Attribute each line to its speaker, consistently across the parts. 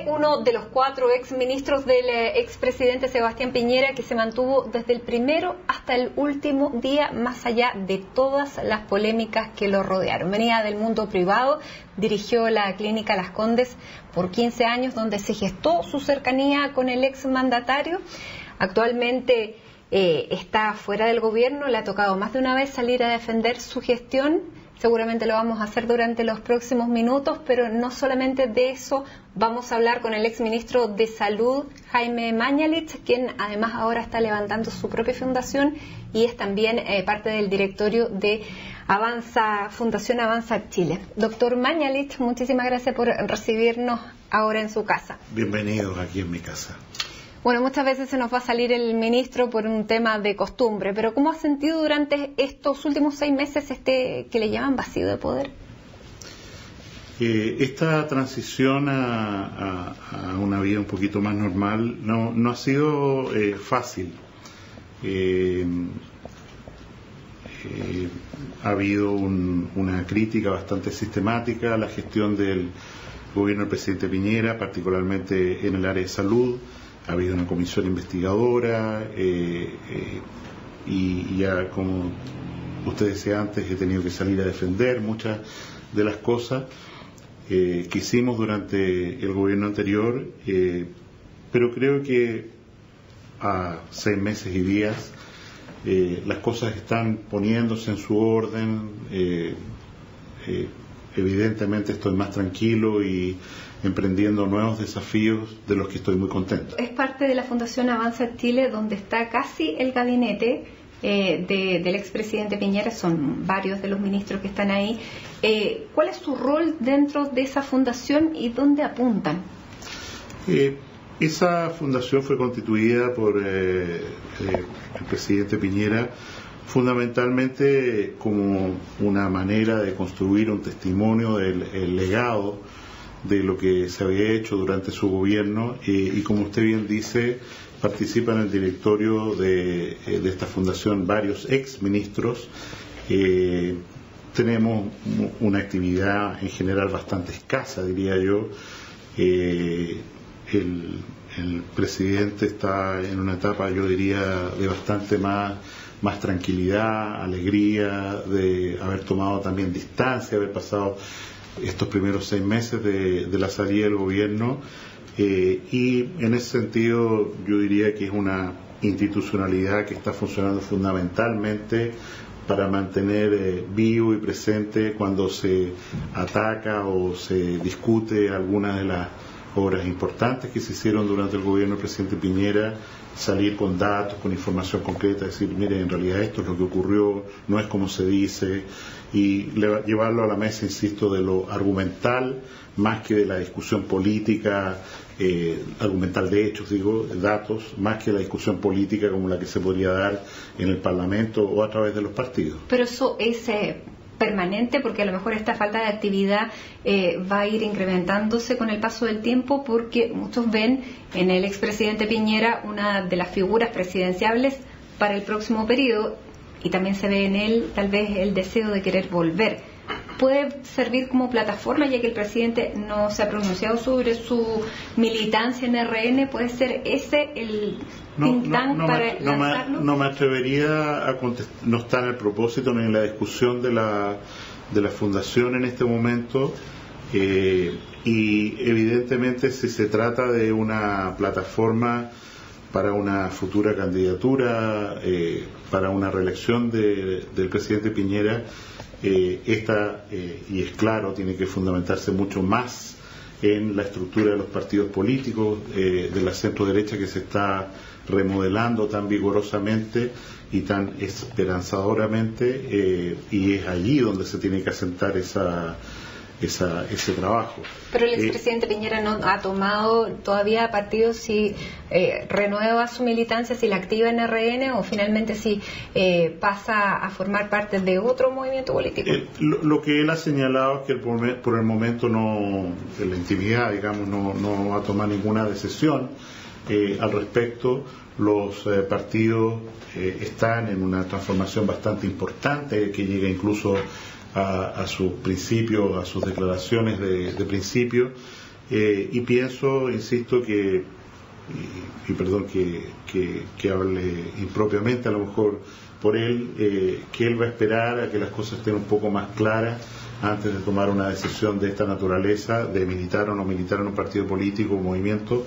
Speaker 1: uno de los 4 exministros del expresidente Sebastián Piñera, que se mantuvo desde el primero hasta el último día, más allá de todas las polémicas que lo rodearon. Venía del mundo privado, dirigió la clínica Las Condes por 15 años, donde se gestó su cercanía con el exmandatario. Actualmente está fuera del gobierno, le ha tocado más de una vez salir a defender su gestión. Seguramente lo vamos a hacer durante los próximos minutos, pero no solamente de eso, vamos a hablar con el exministro de Salud, Jaime Mañalich, quien además ahora está levantando su propia fundación y es también parte del directorio de Fundación Avanza Chile. Doctor Mañalich, muchísimas gracias por recibirnos ahora en su casa.
Speaker 2: Bienvenidos aquí en mi casa.
Speaker 1: Bueno, muchas veces se nos va a salir el ministro por un tema de costumbre, pero ¿cómo ha sentido durante estos últimos 6 meses que le llaman vacío de poder?
Speaker 2: Esta transición a una vida un poquito más normal no ha sido fácil. Ha habido una crítica bastante sistemática a la gestión del gobierno del presidente Piñera, particularmente en el área de salud. Ha habido una comisión investigadora y ya, como usted decía antes, he tenido que salir a defender muchas de las cosas que hicimos durante el gobierno anterior, pero creo que a 6 meses y días las cosas están poniéndose en su orden. Evidentemente estoy más tranquilo y emprendiendo nuevos desafíos de los que estoy muy contento.
Speaker 1: Es parte de la Fundación Avanza Chile, donde está casi el gabinete del expresidente Piñera, son varios de los ministros que están ahí. ¿Cuál es su rol dentro de esa fundación y dónde apuntan?
Speaker 2: Esa fundación fue constituida por el presidente Piñera fundamentalmente como una manera de construir un testimonio del legado de lo que se había hecho durante su gobierno y como usted bien dice, participan en el directorio de esta fundación varios exministros. Tenemos una actividad en general bastante escasa, diría yo. El presidente está en una etapa, yo diría, de bastante más tranquilidad, alegría, de haber tomado también distancia, haber pasado estos primeros 6 meses de la salida del gobierno, y en ese sentido yo diría que es una institucionalidad que está funcionando fundamentalmente para mantener vivo y presente cuando se ataca o se discute algunas de las obras importantes que se hicieron durante el gobierno del presidente Piñera, salir con datos, con información concreta, decir, mire, en realidad esto es lo que ocurrió, no es como se dice, y llevarlo a la mesa, insisto, de lo argumental, más que de la discusión política, argumental de hechos, digo, datos, más que la discusión política como la que se podría dar en el Parlamento o a través de los partidos.
Speaker 1: Pero eso es permanente, porque a lo mejor esta falta de actividad va a ir incrementándose con el paso del tiempo, porque muchos ven en el expresidente Piñera una de las figuras presidenciables para el próximo periodo, y también se ve en él tal vez el deseo de querer volver. ¿Puede servir como plataforma, ya que el presidente no se ha pronunciado sobre su militancia en RN? ¿Puede ser ese el think tank para lanzarlo?
Speaker 2: No me atrevería a contestar, no está en el propósito ni en la discusión de la fundación en este momento, y evidentemente si se trata de una plataforma para una futura candidatura, para una reelección del presidente Piñera, esta, y es claro, tiene que fundamentarse mucho más en la estructura de los partidos políticos, de la centro derecha que se está remodelando tan vigorosamente y tan esperanzadoramente, y es allí donde se tiene que asentar ese trabajo.
Speaker 1: Pero el expresidente Piñera no ha tomado todavía partido si renueva su militancia, si la activa en RN o finalmente si pasa a formar parte de otro movimiento político.
Speaker 2: Lo que él ha señalado es que por el momento no, en la intimidad, digamos, no va a tomar ninguna decisión al respecto. Los partidos están en una transformación bastante importante que llega incluso a sus principios, a sus declaraciones de principio, Y pienso, insisto, que perdón que hable impropiamente a lo mejor por él, que él va a esperar a que las cosas estén un poco más claras antes de tomar una decisión de esta naturaleza, de militar o no militar en un partido político o movimiento,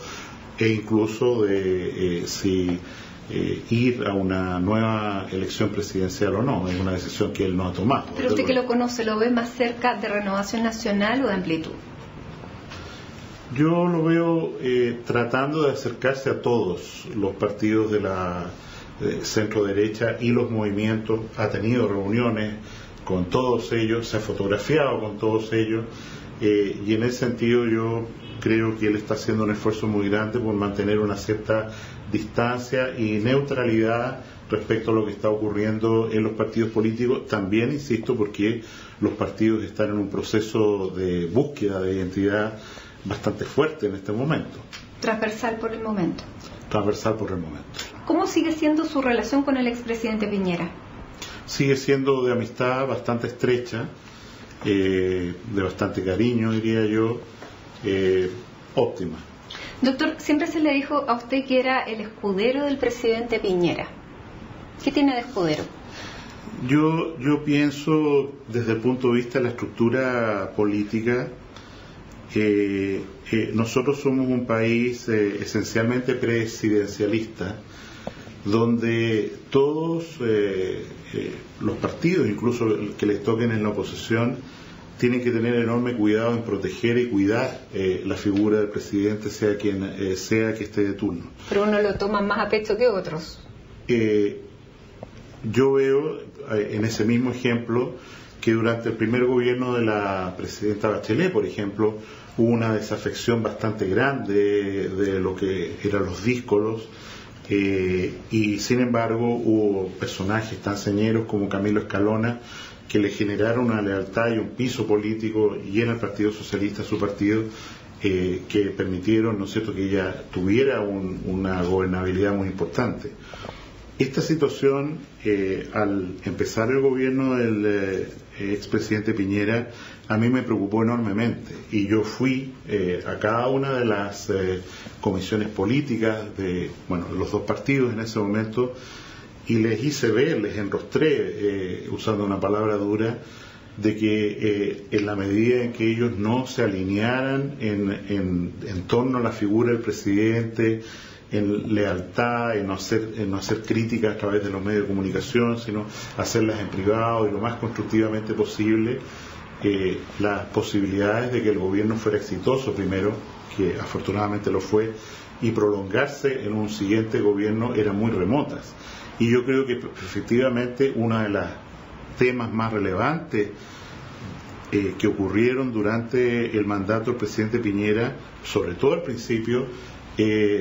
Speaker 2: e incluso de si ir a una nueva elección presidencial o no. Es una decisión que él no ha tomado.
Speaker 1: Pero usted que lo conoce, ¿lo ve más cerca de Renovación Nacional o de Amplitud?
Speaker 2: Yo lo veo tratando de acercarse a todos los partidos de la centro derecha y los movimientos. Ha tenido reuniones con todos ellos, se ha fotografiado con todos ellos, y en ese sentido yo creo que él está haciendo un esfuerzo muy grande por mantener una cierta distancia y neutralidad respecto a lo que está ocurriendo en los partidos políticos. También, insisto, porque los partidos están en un proceso de búsqueda de identidad bastante fuerte en este momento.
Speaker 1: Transversal por el momento.
Speaker 2: Transversal por el momento.
Speaker 1: ¿Cómo sigue siendo su relación con el expresidente Piñera?
Speaker 2: Sigue siendo de amistad bastante estrecha, de bastante cariño, diría yo, óptima.
Speaker 1: Doctor, siempre se le dijo a usted que era el escudero del presidente Piñera. ¿Qué tiene de escudero?
Speaker 2: Yo pienso, desde el punto de vista de la estructura política, nosotros somos un país esencialmente presidencialista, donde todos los partidos, incluso que les toquen en la oposición, tienen que tener enorme cuidado en proteger y cuidar la figura del presidente, sea quien sea que esté de turno.
Speaker 1: Pero uno lo toma más a pecho que otros.
Speaker 2: Yo veo en ese mismo ejemplo que durante el primer gobierno de la presidenta Bachelet, por ejemplo, hubo una desafección bastante grande de lo que eran los díscolos, y sin embargo hubo personajes tan señeros como Camilo Escalona que le generaron una lealtad y un piso político, y en el Partido Socialista, su partido, que permitieron, ¿no es cierto?, que ella tuviera una gobernabilidad muy importante. Esta situación, al empezar el gobierno del expresidente Piñera, a mí me preocupó enormemente, y yo fui a cada una de las comisiones políticas de los dos partidos en ese momento, y les hice ver, les enrostré, usando una palabra dura, de que en la medida en que ellos no se alinearan en torno a la figura del presidente, en lealtad, en no hacer críticas a través de los medios de comunicación, sino hacerlas en privado y lo más constructivamente posible, las posibilidades de que el gobierno fuera exitoso primero, que afortunadamente lo fue, y prolongarse en un siguiente gobierno eran muy remotas. Y yo creo que efectivamente uno de los temas más relevantes que ocurrieron durante el mandato del presidente Piñera, sobre todo al principio,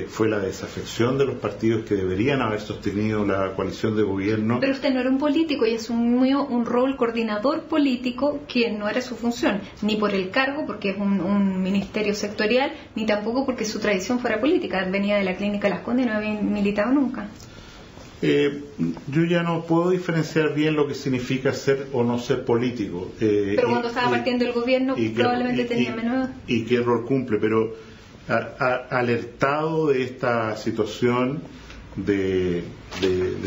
Speaker 2: fue la desafección de los partidos que deberían haber sostenido la coalición de gobierno.
Speaker 1: Pero usted no era un político y asumió un rol coordinador político que no era su función, ni por el cargo, porque es un ministerio sectorial, ni tampoco porque su tradición fuera política. Venía de la Clínica Las Condes y no había militado nunca.
Speaker 2: Yo ya no puedo diferenciar bien lo que significa ser o no ser político.
Speaker 1: Pero cuando estaba partiendo el gobierno probablemente tenía menos...
Speaker 2: ¿Y qué rol cumple? Pero alertado de esta situación de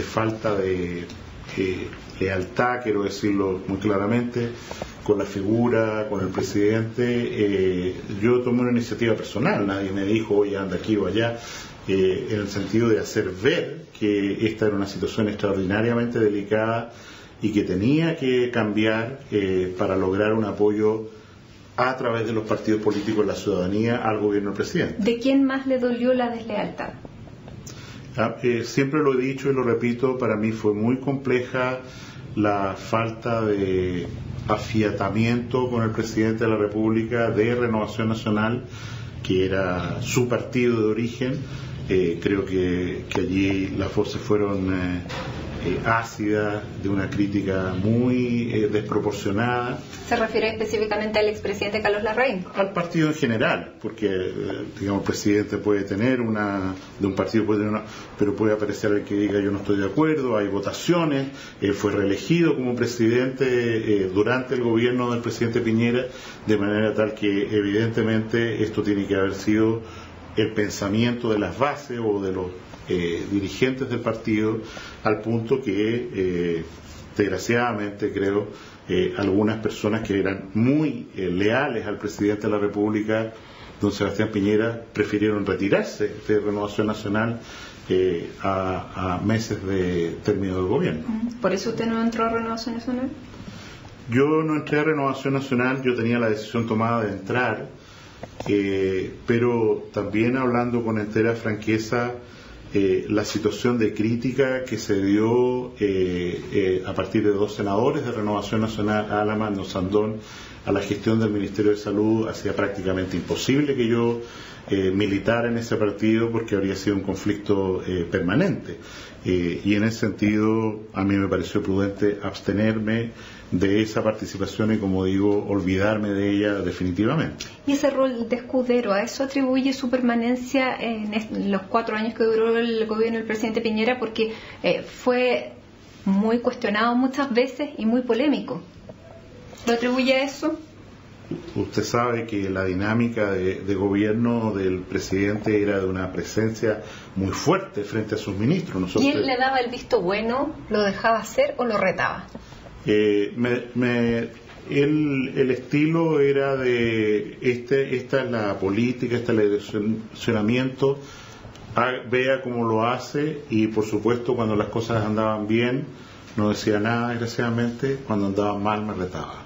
Speaker 2: falta de lealtad, quiero decirlo muy claramente, con la figura, con el presidente, yo tomé una iniciativa personal. Nadie me dijo, oye, anda aquí o allá, en el sentido de hacer ver que esta era una situación extraordinariamente delicada y que tenía que cambiar para lograr un apoyo a través de los partidos políticos de la ciudadanía al gobierno del presidente.
Speaker 1: ¿De quién más le dolió la deslealtad?
Speaker 2: Siempre lo he dicho y lo repito, para mí fue muy compleja la falta de afiatamiento con el presidente de la República de Renovación Nacional, que era su partido de origen, Creo que allí las voces fueron ácidas, de una crítica muy desproporcionada.
Speaker 1: ¿Se refiere específicamente al expresidente Carlos Larraín?
Speaker 2: Al partido en general, porque digamos, el presidente puede tener de un partido puede tener una, pero puede aparecer el que diga yo no estoy de acuerdo, hay votaciones, él fue reelegido como presidente durante el gobierno del presidente Piñera, de manera tal que evidentemente esto tiene que haber sido el pensamiento de las bases o de los dirigentes del partido, al punto que desgraciadamente creo algunas personas que eran muy leales al presidente de la República, don Sebastián Piñera, prefirieron retirarse de Renovación Nacional a meses de término del gobierno.
Speaker 1: ¿Por eso usted no entró a Renovación Nacional?
Speaker 2: Yo no entré a Renovación Nacional, yo tenía la decisión tomada de entrar, pero también hablando con entera franqueza, la situación de crítica que se dio a partir de 2 senadores de Renovación Nacional, Alamán, Sandón, a la gestión del Ministerio de Salud, hacía prácticamente imposible que yo militara en ese partido, porque habría sido un conflicto permanente. Y en ese sentido a mí me pareció prudente abstenerme de esa participación y, como digo, olvidarme de ella definitivamente.
Speaker 1: ¿Y ese rol de escudero, a eso atribuye su permanencia en los 4 años que duró el gobierno del presidente Piñera? Porque fue muy cuestionado muchas veces y muy polémico. ¿Lo atribuye a eso?
Speaker 2: Usted sabe que la dinámica de gobierno del presidente era de una presencia muy fuerte frente a sus ministros.
Speaker 1: ¿Y él le daba el visto bueno, lo dejaba hacer o lo retaba?
Speaker 2: El estilo era de esta es la política, este es el direccionamiento, vea cómo lo hace, y por supuesto cuando las cosas andaban bien no decía nada, desgraciadamente, cuando andaban mal me retaba.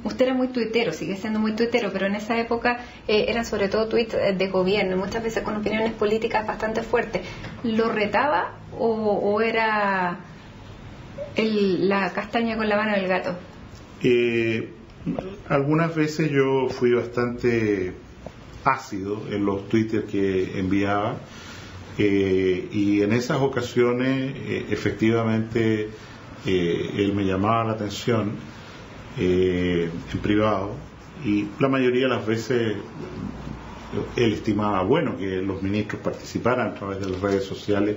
Speaker 1: Usted era muy tuitero, sigue siendo muy tuitero, pero en esa época eran sobre todo tuits de gobierno, muchas veces con opiniones políticas bastante fuertes. ¿Lo retaba o era la castaña con la mano del gato?
Speaker 2: Algunas veces yo fui bastante ácido en los twitters que enviaba, y en esas ocasiones efectivamente él me llamaba la atención en privado, y la mayoría de las veces él estimaba bueno que los ministros participaran a través de las redes sociales,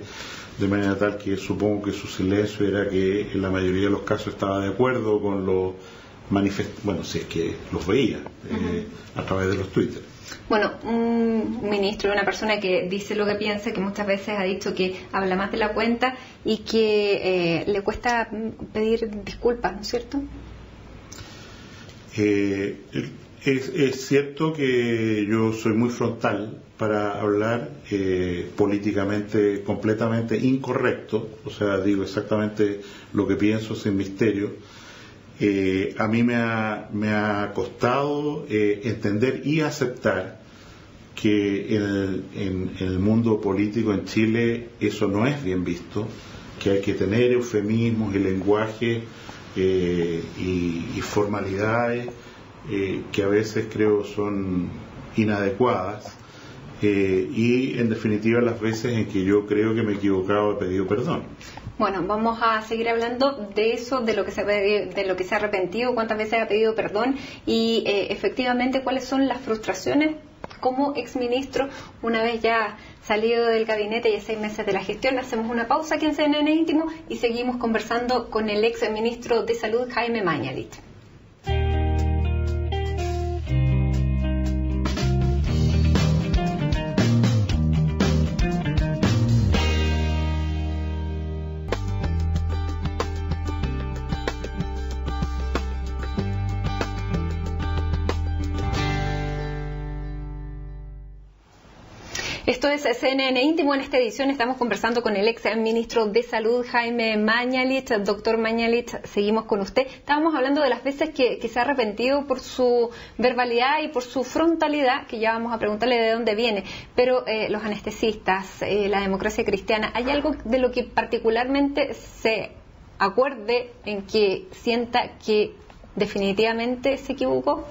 Speaker 2: de manera tal que supongo que su silencio era que en la mayoría de los casos estaba de acuerdo con los bueno, si es que los veía a través de los twitters.
Speaker 1: Bueno, un ministro, una persona que dice lo que piensa, que muchas veces ha dicho que habla más de la cuenta y que le cuesta pedir disculpas, ¿no es cierto?
Speaker 2: Es cierto que yo soy muy frontal para hablar políticamente completamente incorrecto, o sea, digo exactamente lo que pienso sin misterio. A mí me ha costado entender y aceptar que en el mundo político en Chile eso no es bien visto, que hay que tener eufemismos y lenguaje y formalidades que a veces creo son inadecuadas, y en definitiva las veces en que yo creo que me he equivocado he pedido perdón.
Speaker 1: Bueno, vamos a seguir hablando de eso, de lo que se ha arrepentido, cuántas veces ha pedido perdón y efectivamente cuáles son las frustraciones como exministro una vez ya salido del gabinete y a 6 meses de la gestión. Hacemos una pausa aquí en CNN Íntimo y seguimos conversando con el exministro de Salud, Jaime Mañalich. Esto es CNN Íntimo. En esta edición estamos conversando con el ex ministro de Salud, Jaime Mañalich. Doctor Mañalich, seguimos con usted. Estábamos hablando de las veces que se ha arrepentido por su verbalidad y por su frontalidad, que ya vamos a preguntarle de dónde viene. Pero los anestesistas, la democracia cristiana, ¿hay algo de lo que particularmente se acuerde en que sienta que definitivamente se equivocó?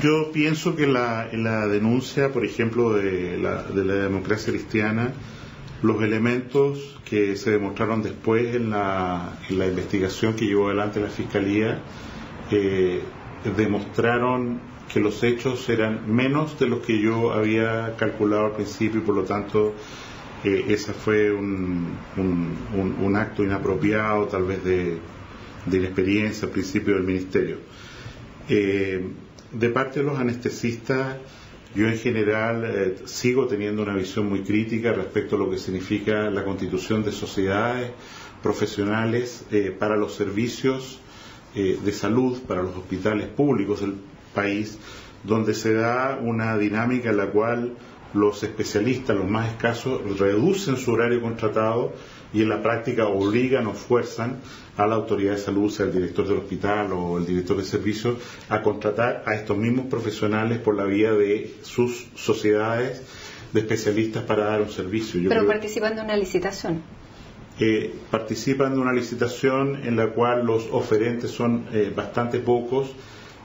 Speaker 2: Yo pienso que en la denuncia, por ejemplo, de la democracia cristiana, los elementos que se demostraron después en la investigación que llevó adelante la Fiscalía demostraron que los hechos eran menos de los que yo había calculado al principio y por lo tanto ese fue un acto inapropiado tal vez de inexperiencia al principio del ministerio. De parte de los anestesistas, yo en general sigo teniendo una visión muy crítica respecto a lo que significa la constitución de sociedades profesionales para los servicios de salud, para los hospitales públicos del país, donde se da una dinámica en la cual los especialistas, los más escasos, reducen su horario contratado y en la práctica obligan o fuerzan a la autoridad de salud, sea el director del hospital o el director de servicios, a contratar a estos mismos profesionales por la vía de sus sociedades de especialistas para dar un servicio.
Speaker 1: Pero participan de una licitación.
Speaker 2: Participan de una licitación en la cual los oferentes son bastante pocos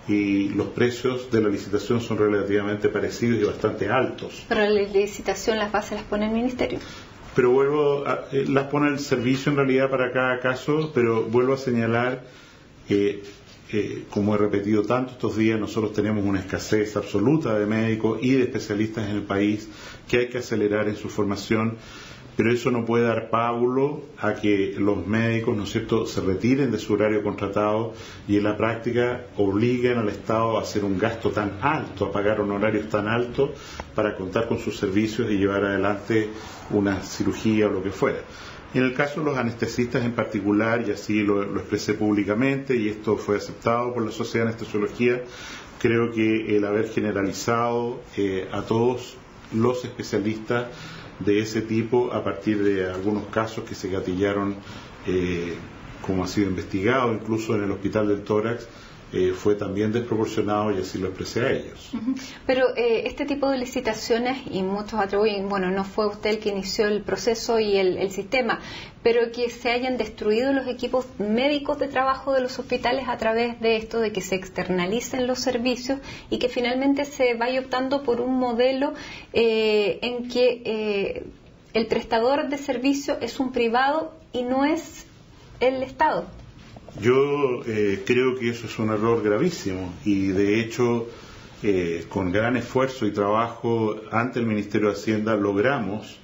Speaker 2: y los precios de la licitación son relativamente parecidos y bastante altos.
Speaker 1: Pero la licitación, las bases las pone el ministerio.
Speaker 2: Pero las pone el servicio en realidad para cada caso, pero vuelvo a señalar, como he repetido tanto estos días, nosotros tenemos una escasez absoluta de médicos y de especialistas en el país que hay que acelerar en su formación, pero eso no puede dar pábulo a que los médicos, ¿no es cierto?, se retiren de su horario contratado y en la práctica obliguen al Estado a hacer un gasto tan alto, a pagar honorarios tan altos para contar con sus servicios y llevar adelante una cirugía o lo que fuera. En el caso de los anestesistas en particular, y así lo expresé públicamente, y esto fue aceptado por la Sociedad de Anestesiología, creo que el haber generalizado a todos los especialistas de ese tipo a partir de algunos casos que se gatillaron, como ha sido investigado incluso en el Hospital del Tórax, fue también desproporcionado y así lo expresé a ellos.
Speaker 1: Pero este tipo de licitaciones, y muchos atribuyen, bueno, no fue usted el que inició el proceso y el sistema, pero que se hayan destruido los equipos médicos de trabajo de los hospitales a través de esto, de que se externalicen los servicios y que finalmente se vaya optando por un modelo en que el prestador de servicio es un privado y no es el Estado.
Speaker 2: Yo creo que eso es un error gravísimo y de hecho con gran esfuerzo y trabajo ante el Ministerio de Hacienda logramos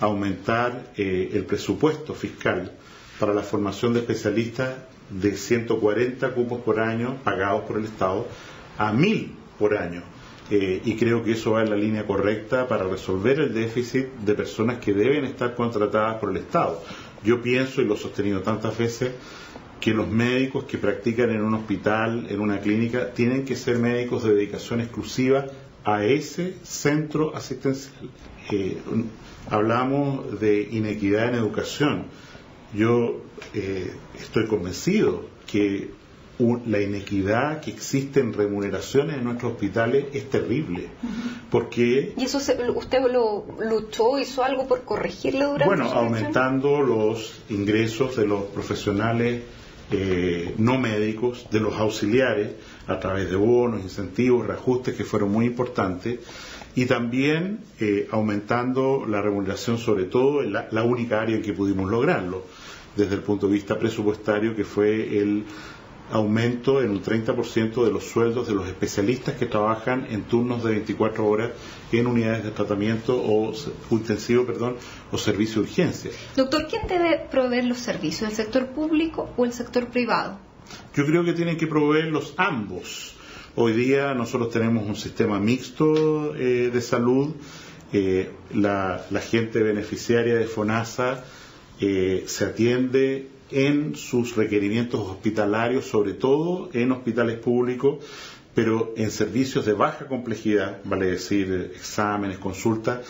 Speaker 2: aumentar el presupuesto fiscal para la formación de especialistas de 140 cupos por año pagados por el Estado a 1000 por año. Y creo que eso va en la línea correcta para resolver el déficit de personas que deben estar contratadas por el Estado. Yo pienso, y lo he sostenido tantas veces, que los médicos que practican en un hospital, en una clínica, tienen que ser médicos de dedicación exclusiva a ese centro asistencial. Hablamos de inequidad en educación. Yo estoy convencido que la inequidad que existe en remuneraciones en nuestros hospitales es terrible. Porque,
Speaker 1: ¿y eso usted lo luchó, hizo algo por corregirlo durante
Speaker 2: bueno,
Speaker 1: su gestión?
Speaker 2: Aumentando los ingresos de los profesionales no médicos, de los auxiliares, a través de bonos, incentivos, reajustes que fueron muy importantes, y también aumentando la remuneración, sobre todo en la única área en que pudimos lograrlo, desde el punto de vista presupuestario, que fue el aumento en un 30% de los sueldos de los especialistas que trabajan en turnos de 24 horas en unidades de tratamiento o servicio de urgencia.
Speaker 1: Doctor, ¿quién debe proveer los servicios, el sector público o el sector privado?
Speaker 2: Yo creo que tienen que proveerlos ambos. Hoy día nosotros tenemos un sistema mixto de salud. La gente beneficiaria de FONASA se atiende en sus requerimientos hospitalarios, sobre todo en hospitales públicos, pero en servicios de baja complejidad, vale decir exámenes, consultas,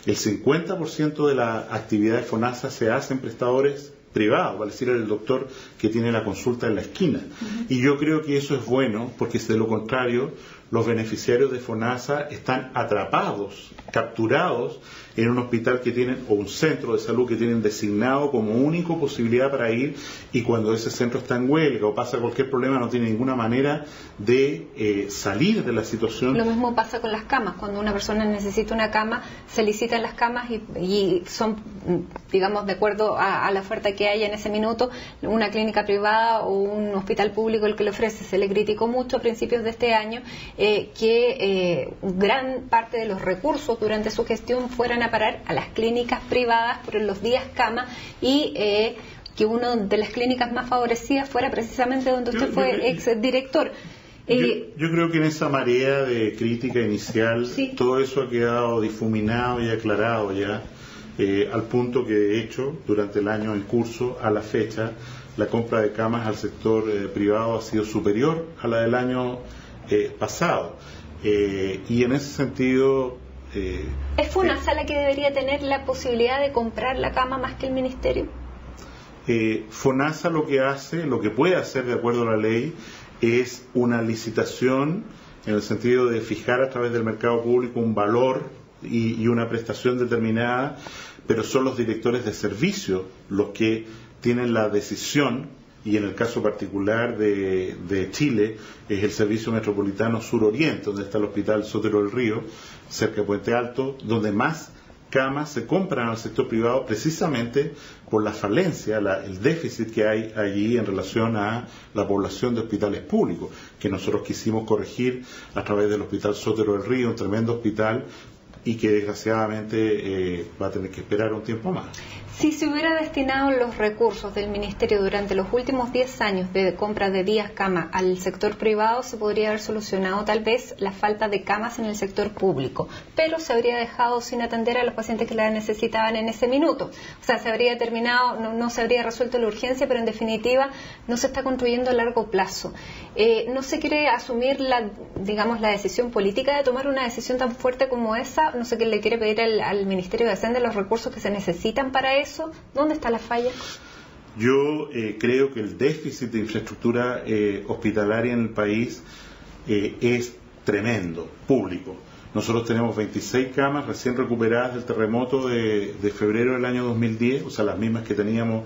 Speaker 2: el 50% de la actividad de FONASA se hace en prestadores privados, vale decir el doctor que tiene la consulta en la esquina. Y yo creo que eso es bueno, porque de lo contrario los beneficiarios de FONASA están atrapados, capturados en un hospital que tienen, o un centro de salud que tienen designado como única posibilidad para ir, y cuando ese centro está en huelga o pasa cualquier problema no tiene ninguna manera de salir de la situación.
Speaker 1: Lo mismo pasa con las camas. Cuando una persona necesita una cama, se licitan las camas y son, digamos, de acuerdo a la oferta que haya en ese minuto, una clínica privada o un hospital público el que le ofrece. Se le criticó mucho a principios de este año que gran parte de los recursos durante su gestión fueran a parar a las clínicas privadas por los días cama y que una de las clínicas más favorecidas fuera precisamente donde usted fue exdirector.
Speaker 2: Yo creo que en esa marea de crítica inicial, sí, todo eso ha quedado difuminado y aclarado ya, al punto que de hecho durante el año en curso a la fecha la compra de camas al sector privado ha sido superior a la del año pasado, y en ese sentido
Speaker 1: ¿es FONASA la que debería tener la posibilidad de comprar la cama más que el ministerio?
Speaker 2: FONASA lo que puede hacer de acuerdo a la ley es una licitación en el sentido de fijar a través del mercado público un valor y una prestación determinada, pero son los directores de servicio los que tienen la decisión, y en el caso particular de Chile es el Servicio Metropolitano Sur-Oriente, donde está el Hospital Sotero del Río, cerca de Puente Alto, donde más camas se compran al sector privado precisamente por la falencia, el déficit que hay allí en relación a la población de hospitales públicos, que nosotros quisimos corregir a través del Hospital Sotero del Río, un tremendo hospital, y que desgraciadamente va a tener que esperar un tiempo más.
Speaker 1: Si se hubiera destinado los recursos del Ministerio durante los últimos 10 años de compra de días cama al sector privado, se podría haber solucionado tal vez la falta de camas en el sector público, pero se habría dejado sin atender a los pacientes que la necesitaban en ese minuto. O sea, se habría terminado, no se habría resuelto la urgencia, pero en definitiva no se está construyendo a largo plazo. No se quiere asumir la decisión política de tomar una decisión tan fuerte como esa. No sé qué le quiere pedir al Ministerio de Hacienda los recursos que se necesitan para eso. ¿Dónde está la falla?
Speaker 2: Yo creo que el déficit de infraestructura hospitalaria en el país es tremendo, público. Nosotros tenemos 26 camas recién recuperadas del terremoto de febrero del año 2010, o sea, las mismas que teníamos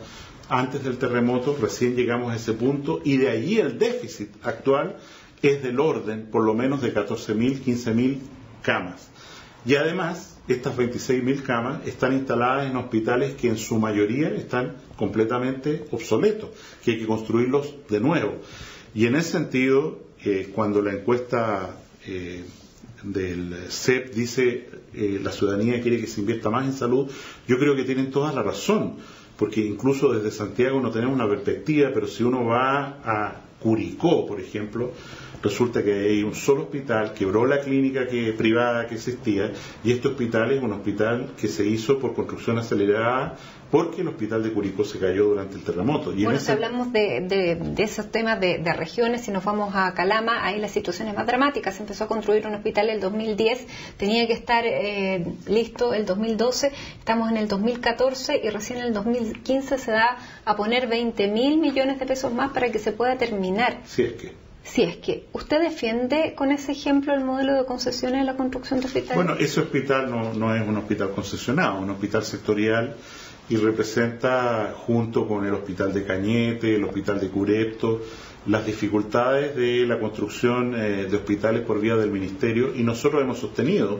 Speaker 2: antes del terremoto. Recién llegamos a ese punto, y de allí el déficit actual es del orden, por lo menos, de 14.000, 15.000 camas. Y además, estas 26.000 camas están instaladas en hospitales que en su mayoría están completamente obsoletos, que hay que construirlos de nuevo. Y en ese sentido, cuando la encuesta del CEP dice la ciudadanía quiere que se invierta más en salud, yo creo que tienen toda la razón, porque incluso desde Santiago no tenemos una perspectiva, pero si uno va a Curicó, por ejemplo, resulta que hay un solo hospital, quebró la clínica privada que existía, y este hospital es un hospital que se hizo por construcción acelerada porque el hospital de Curicó se cayó durante el terremoto.
Speaker 1: Y bueno, si hablamos de esos temas de regiones, si nos vamos a Calama, ahí la situación es más dramática. Se empezó a construir un hospital en el 2010, tenía que estar listo el 2012, estamos en el 2014 y recién en el 2015 se da a poner 20.000 millones de pesos más para que se pueda terminar. Si es que ¿usted defiende con ese ejemplo el modelo de concesiones de la construcción de hospitales?
Speaker 2: Bueno, ese hospital no es un hospital concesionado, un hospital sectorial, y representa, junto con el hospital de Cañete, el hospital de Curepto, las dificultades de la construcción de hospitales por vía del Ministerio, y nosotros hemos sostenido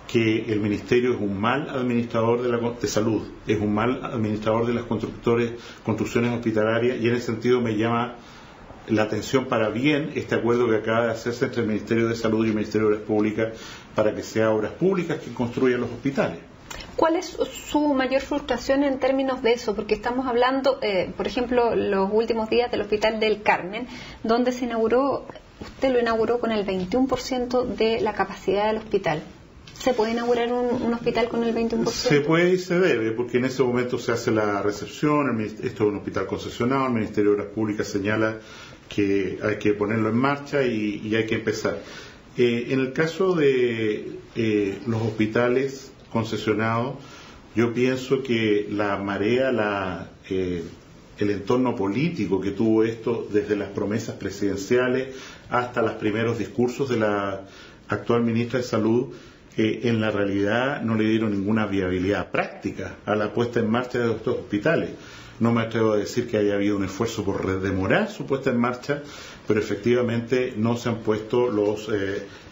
Speaker 2: que el Ministerio es un mal administrador de salud, es un mal administrador de las construcciones hospitalarias, y en ese sentido me llama la atención para bien este acuerdo que acaba de hacerse entre el Ministerio de Salud y el Ministerio de Obras Públicas para que sea Obras Públicas que construyan los hospitales.
Speaker 1: ¿Cuál es su mayor frustración en términos de eso? Porque estamos hablando, por ejemplo, los últimos días del Hospital del Carmen, donde se inauguró, usted lo inauguró con el 21% de la capacidad del hospital. ¿Se puede inaugurar un hospital con el 21%?
Speaker 2: Se puede y se debe, porque en ese momento se hace la recepción, esto es un hospital concesionado, el Ministerio de Obras Públicas señala que hay que ponerlo en marcha y hay que empezar. En el caso de los hospitales concesionados, yo pienso que la marea el entorno político que tuvo esto, desde las promesas presidenciales hasta los primeros discursos de la actual ministra de Salud, en la realidad no le dieron ninguna viabilidad práctica a la puesta en marcha de estos hospitales. No me atrevo a decir que haya habido un esfuerzo por demorar su puesta en marcha, pero efectivamente no se han puesto los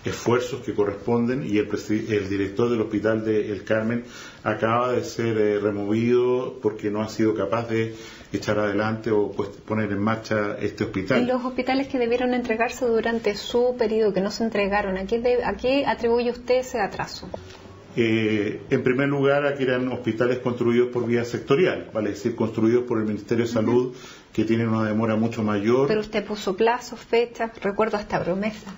Speaker 2: esfuerzos que corresponden, y el director del Hospital de El Carmen acaba de ser removido porque no ha sido capaz de echar adelante o poner en marcha este hospital.
Speaker 1: ¿Y los hospitales que debieron entregarse durante su periodo, que no se entregaron, a qué atribuye usted ese atraso?
Speaker 2: En primer lugar, aquí eran hospitales construidos por vía sectorial, vale decir, construidos por el Ministerio de Salud, que tienen una demora mucho mayor.
Speaker 1: Pero usted puso plazos, fechas, recuerdo hasta promesa.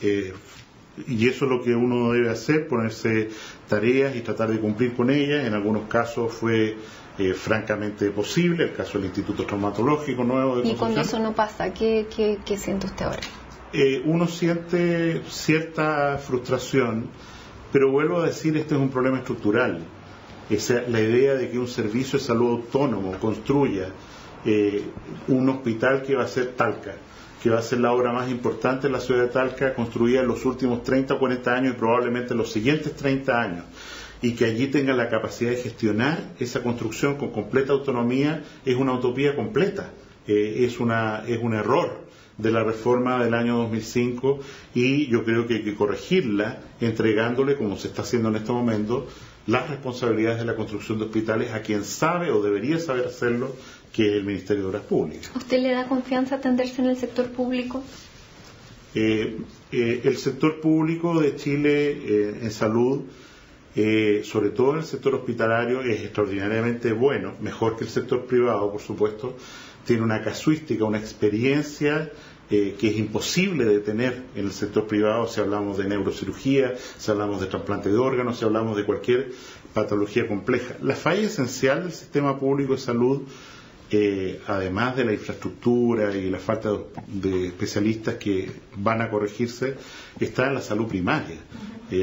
Speaker 2: Y eso es lo que uno debe hacer, ponerse tareas y tratar de cumplir con ellas. En algunos casos fue francamente posible, el caso del Instituto Traumatológico Nuevo de Concepción.
Speaker 1: Y cuando eso no pasa, ¿qué siente usted ahora?
Speaker 2: Uno siente cierta frustración, pero vuelvo a decir, este es un problema estructural. La idea de que un servicio de salud autónomo construya un hospital que va a ser Talca, que va a ser la obra más importante en la ciudad de Talca, construida en los últimos 30 o 40 años y probablemente en los siguientes 30 años, y que allí tenga la capacidad de gestionar esa construcción con completa autonomía, es una utopía completa, es un error de la reforma del año 2005, y yo creo que hay que corregirla entregándole, como se está haciendo en este momento, las responsabilidades de la construcción de hospitales a quien sabe o debería saber hacerlo, que es el Ministerio de Obras Públicas.
Speaker 1: ¿Usted le da confianza atenderse en el sector público?
Speaker 2: El sector público de Chile en salud, sobre todo en el sector hospitalario, es extraordinariamente bueno, mejor que el sector privado, por supuesto. Tiene una casuística, una experiencia que es imposible de tener en el sector privado, si hablamos de neurocirugía, si hablamos de trasplante de órganos, si hablamos de cualquier patología compleja. La falla esencial del sistema público de salud, además de la infraestructura y la falta de especialistas que van a corregirse, está en la salud primaria.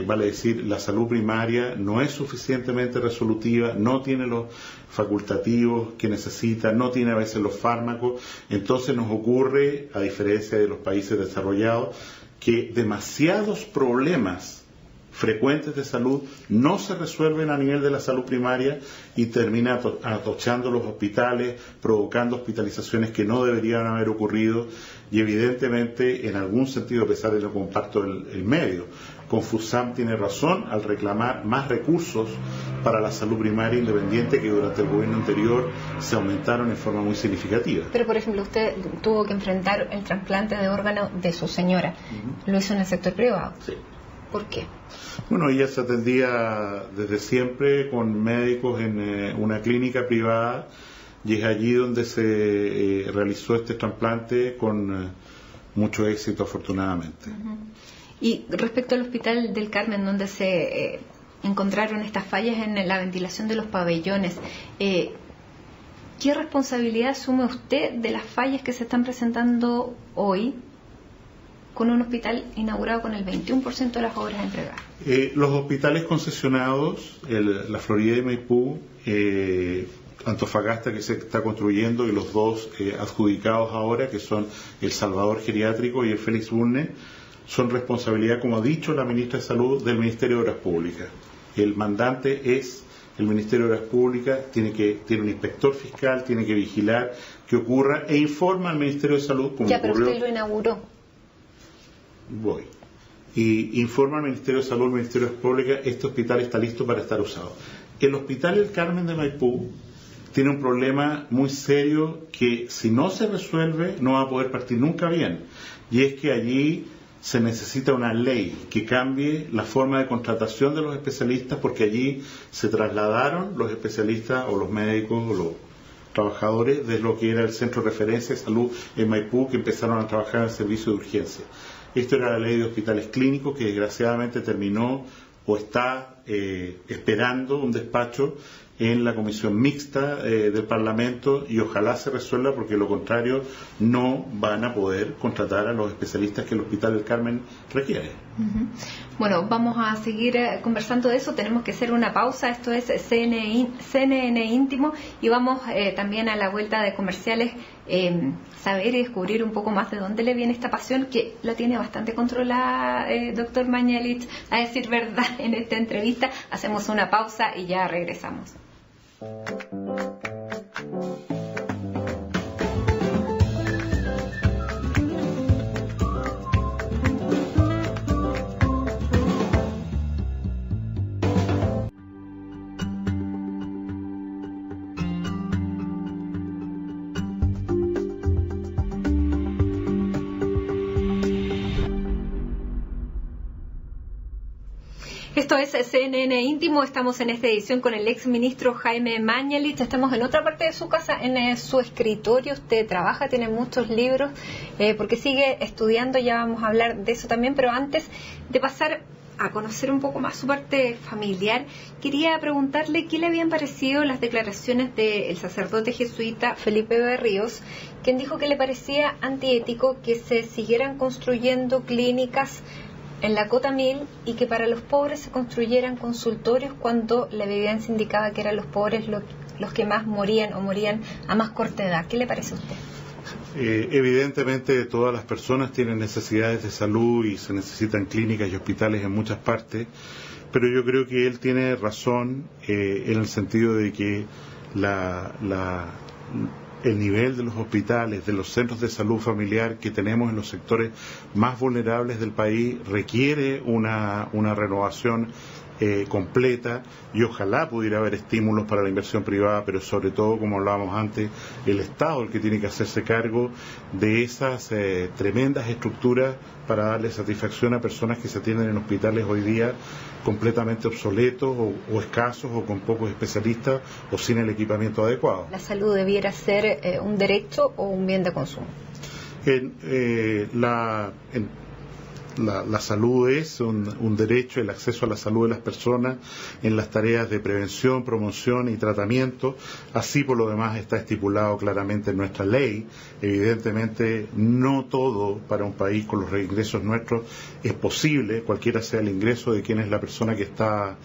Speaker 2: Vale decir, la salud primaria no es suficientemente resolutiva, no tiene los facultativos que necesita, no tiene a veces los fármacos. Entonces nos ocurre, a diferencia de los países desarrollados, que demasiados problemas frecuentes de salud no se resuelven a nivel de la salud primaria y termina atochando los hospitales, provocando hospitalizaciones que no deberían haber ocurrido, y evidentemente, en algún sentido, a pesar de que no comparto el medio, Confusam tiene razón al reclamar más recursos para la salud primaria independiente, que durante el gobierno anterior se aumentaron en forma muy significativa.
Speaker 1: Pero, por ejemplo, usted tuvo que enfrentar el trasplante de órgano de su señora. ¿Lo hizo en el sector privado?
Speaker 2: Sí.
Speaker 1: ¿Por qué?
Speaker 2: Bueno, ella se atendía desde siempre con médicos en una clínica privada, y es allí donde se realizó este trasplante con mucho éxito, afortunadamente.
Speaker 1: Y respecto al Hospital del Carmen, donde se encontraron estas fallas en la ventilación de los pabellones, ¿qué responsabilidad asume usted de las fallas que se están presentando hoy con un hospital inaugurado con el 21% de las obras entregadas?
Speaker 2: Los hospitales concesionados, la Florida y Maipú, Antofagasta, que se está construyendo, y los dos adjudicados ahora, que son el Salvador Geriátrico y el Félix Bulnes, son responsabilidad, como ha dicho la ministra de Salud, del Ministerio de Obras Públicas. El mandante es el Ministerio de Obras Públicas, tiene un inspector fiscal, tiene que vigilar que ocurra, e informa al Ministerio de Salud, como
Speaker 1: ya, pero
Speaker 2: ocurrió.
Speaker 1: usted lo inauguró.
Speaker 2: Voy. Y informa al Ministerio de Salud, al Ministerio de Obras Públicas, este hospital está listo para estar usado. El Hospital El Carmen de Maipú tiene un problema muy serio que, si no se resuelve, no va a poder partir nunca bien, y es que allí se necesita una ley que cambie la forma de contratación de los especialistas, porque allí se trasladaron los especialistas o los médicos o los trabajadores de lo que era el Centro de Referencia de Salud en Maipú, que empezaron a trabajar en el servicio de urgencia. Esto era la ley de hospitales clínicos, que desgraciadamente terminó o está esperando un despacho en la comisión mixta del Parlamento, y ojalá se resuelva, porque de lo contrario no van a poder contratar a los especialistas que el Hospital del Carmen requiere.
Speaker 1: Bueno, vamos a seguir conversando de eso. Tenemos que hacer una pausa. Esto es CNN Íntimo, y vamos también a la vuelta de comerciales saber y descubrir un poco más de dónde le viene esta pasión, que la tiene bastante controlada doctor Mañalich, a decir verdad, en esta entrevista. Hacemos una pausa y ya regresamos. Esto es CNN Íntimo. Estamos en esta edición con el exministro Jaime Mañalich. Estamos en otra parte de su casa, en su escritorio. Usted trabaja, tiene muchos libros, porque sigue estudiando. Ya vamos a hablar de eso también, pero antes de pasar a conocer un poco más su parte familiar, quería preguntarle qué le habían parecido las declaraciones del sacerdote jesuita Felipe Berríos, quien dijo que le parecía antiético que se siguieran construyendo clínicas en la Cota 1000 y que para los pobres se construyeran consultorios, cuando la evidencia indicaba que eran los pobres los que más morían, o morían a más corta edad. ¿Qué le parece a usted?
Speaker 2: Evidentemente todas las personas tienen necesidades de salud y se necesitan clínicas y hospitales en muchas partes, pero yo creo que él tiene razón en el sentido de que el nivel de los hospitales, de los centros de salud familiar que tenemos en los sectores más vulnerables del país requiere una renovación completa, y ojalá pudiera haber estímulos para la inversión privada, pero sobre todo, como hablábamos antes, el Estado el que tiene que hacerse cargo de esas tremendas estructuras para darle satisfacción a personas que se atienden en hospitales hoy día completamente obsoletos o escasos, o con pocos especialistas, o sin el equipamiento adecuado.
Speaker 1: ¿La salud debiera ser un derecho o un bien de consumo?
Speaker 2: La salud es un derecho, el acceso a la salud de las personas en las tareas de prevención, promoción y tratamiento. Así, por lo demás, está estipulado claramente en nuestra ley. Evidentemente, no todo para un país con los ingresos nuestros es posible, cualquiera sea el ingreso de quien es la persona que está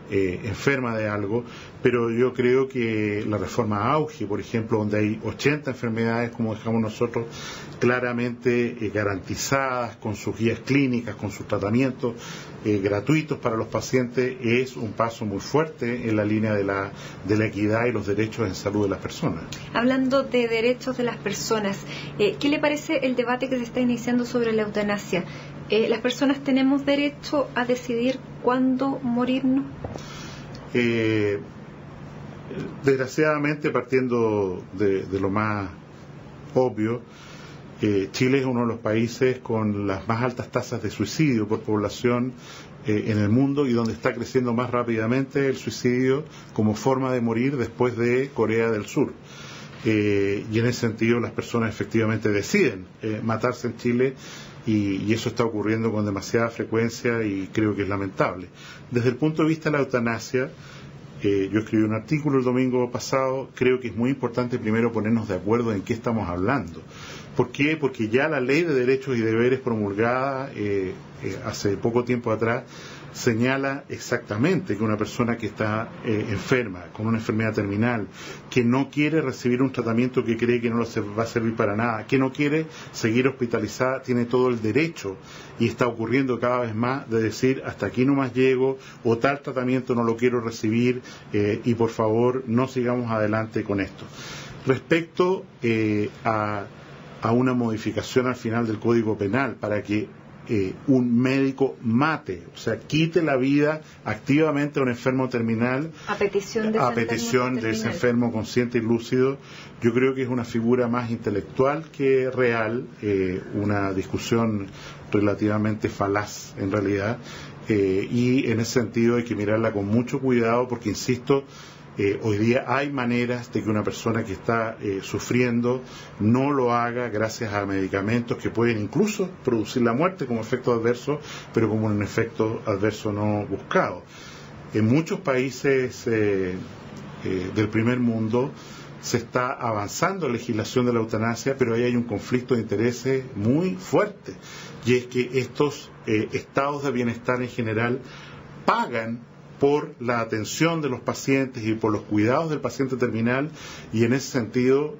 Speaker 2: enferma de algo, pero yo creo que la reforma AUGE, por ejemplo, donde hay 80 enfermedades, como dejamos nosotros, claramente garantizadas, con sus guías clínicas, con sus tratamientos gratuitos para los pacientes, es un paso muy fuerte en la línea de la equidad y los derechos en salud de las personas.
Speaker 1: Hablando de derechos de las personas, ¿qué le parece el debate que se está iniciando sobre la eutanasia? ¿Las personas tenemos derecho a decidir cuándo morirnos?
Speaker 2: Desgraciadamente, partiendo de lo más obvio, Chile es uno de los países con las más altas tasas de suicidio por población en el mundo, y donde está creciendo más rápidamente el suicidio como forma de morir después de Corea del Sur. Y en ese sentido las personas efectivamente deciden matarse en Chile, y eso está ocurriendo con demasiada frecuencia, y creo que es lamentable. Desde el punto de vista de la eutanasia, yo escribí un artículo el domingo pasado. Creo que es muy importante primero ponernos de acuerdo en qué estamos hablando. ¿Por qué? Porque ya la Ley de Derechos y Deberes promulgada hace poco tiempo atrás señala exactamente que una persona que está enferma, con una enfermedad terminal, que no quiere recibir un tratamiento que cree que no le va a servir para nada, que no quiere seguir hospitalizada, tiene todo el derecho, y está ocurriendo cada vez más, de decir hasta aquí nomás llego, o tal tratamiento no lo quiero recibir, y por favor no sigamos adelante con esto. Respecto a una modificación al final del Código Penal para que un médico mate, o sea, quite la vida activamente a un enfermo terminal a petición de ese enfermo consciente y lúcido, yo creo que es una figura más intelectual que real, una discusión relativamente falaz en realidad, y en ese sentido hay que mirarla con mucho cuidado, porque insisto, hoy día hay maneras de que una persona que está sufriendo no lo haga gracias a medicamentos que pueden incluso producir la muerte como efecto adverso, pero como un efecto adverso no buscado. En muchos países del primer mundo se está avanzando en la legislación de la eutanasia, pero ahí hay un conflicto de intereses muy fuerte, y es que estos estados de bienestar en general pagan por la atención de los pacientes y por los cuidados del paciente terminal, y en ese sentido,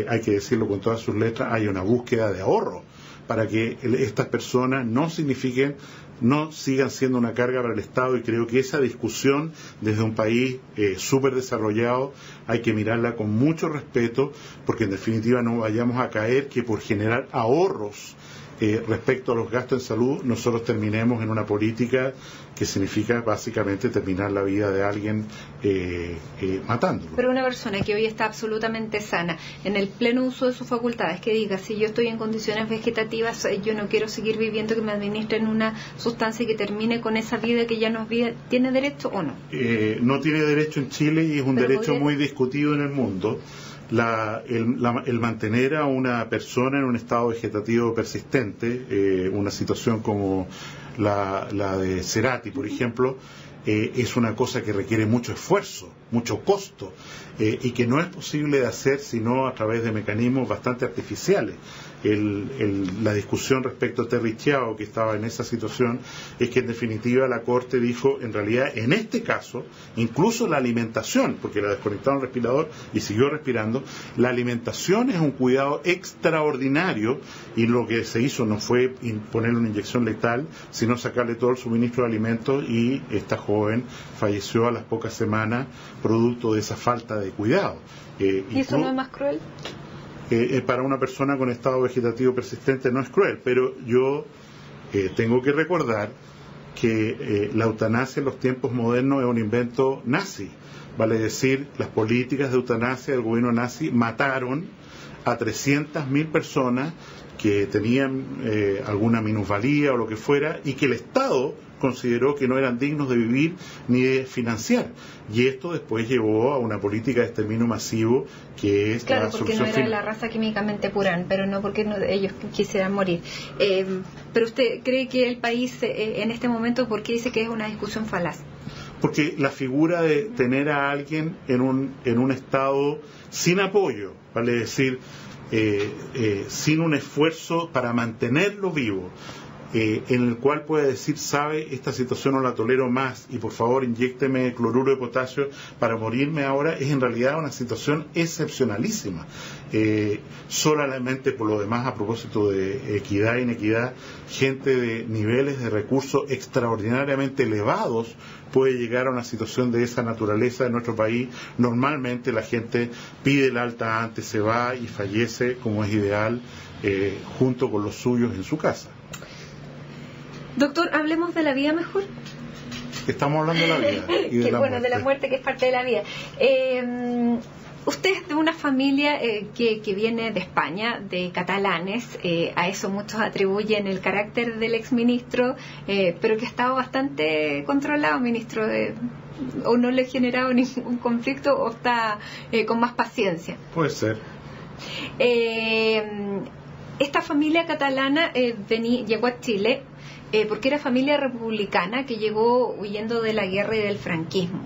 Speaker 2: hay que decirlo con todas sus letras, hay una búsqueda de ahorro para que estas personas no sigan siendo una carga para el Estado, y creo que esa discusión desde un país súper desarrollado hay que mirarla con mucho respeto, porque en definitiva no vayamos a caer que por generar ahorros respecto a los gastos en salud nosotros terminemos en una política que significa básicamente terminar la vida de alguien matándolo.
Speaker 1: Pero una persona que hoy está absolutamente sana, en el pleno uso de sus facultades, que diga, si yo estoy en condiciones vegetativas, yo no quiero seguir viviendo, que me administren una sustancia y que termine con esa vida que ya no es vida, ¿tiene derecho o no?
Speaker 2: No tiene derecho en Chile, y es un derecho muy discutido en el mundo. El mantener a una persona en un estado vegetativo persistente, una situación como la de Cerati, por ejemplo, es una cosa que requiere mucho esfuerzo, mucho costo, y que no es posible de hacer sino a través de mecanismos bastante artificiales. La discusión respecto a Terry Chiao, que estaba en esa situación, es que en definitiva la Corte dijo, en realidad en este caso, incluso la alimentación, porque la desconectaron el respirador y siguió respirando, la alimentación es un cuidado extraordinario, y lo que se hizo no fue ponerle una inyección letal, sino sacarle todo el suministro de alimentos, y esta joven falleció a las pocas semanas producto de esa falta de cuidado.
Speaker 1: ¿Y eso no es más cruel?
Speaker 2: Para una persona con estado vegetativo persistente no es cruel, pero yo tengo que recordar que la eutanasia en los tiempos modernos es un invento nazi. Vale decir, las políticas de eutanasia del gobierno nazi mataron a 300.000 personas que tenían alguna minusvalía o lo que fuera, y que el Estado consideró que no eran dignos de vivir ni de financiar, y esto después llevó a una política de exterminio masivo que es
Speaker 1: claro,
Speaker 2: la
Speaker 1: porque
Speaker 2: solución
Speaker 1: no era la raza químicamente pura, pero no porque ellos quisieran morir. Pero usted cree que el país en este momento, ¿por qué dice que es una discusión falaz?
Speaker 2: Porque la figura de tener a alguien en un estado sin apoyo, vale decir, sin un esfuerzo para mantenerlo vivo, en el cual puede decir, sabe, esta situación no la tolero más y por favor inyécteme cloruro de potasio para morirme ahora, es en realidad una situación excepcionalísima. Solamente por lo demás, a propósito de equidad e inequidad, gente de niveles de recursos extraordinariamente elevados puede llegar a una situación de esa naturaleza en nuestro país. Normalmente la gente pide el alta antes, se va y fallece, como es ideal, junto con los suyos en su casa.
Speaker 1: Doctor, hablemos de la vida mejor.
Speaker 2: Estamos hablando de la vida y de la muerte.
Speaker 1: De la muerte, que es parte de la vida. Usted es de una familia que viene de España, de catalanes, a eso muchos atribuyen el carácter del exministro, pero que ha estado bastante controlado, ministro, o no le ha generado ningún conflicto, o está con más paciencia.
Speaker 2: Puede ser.
Speaker 1: Esta familia catalana llegó a Chile porque era familia republicana que llegó huyendo de la guerra y del franquismo.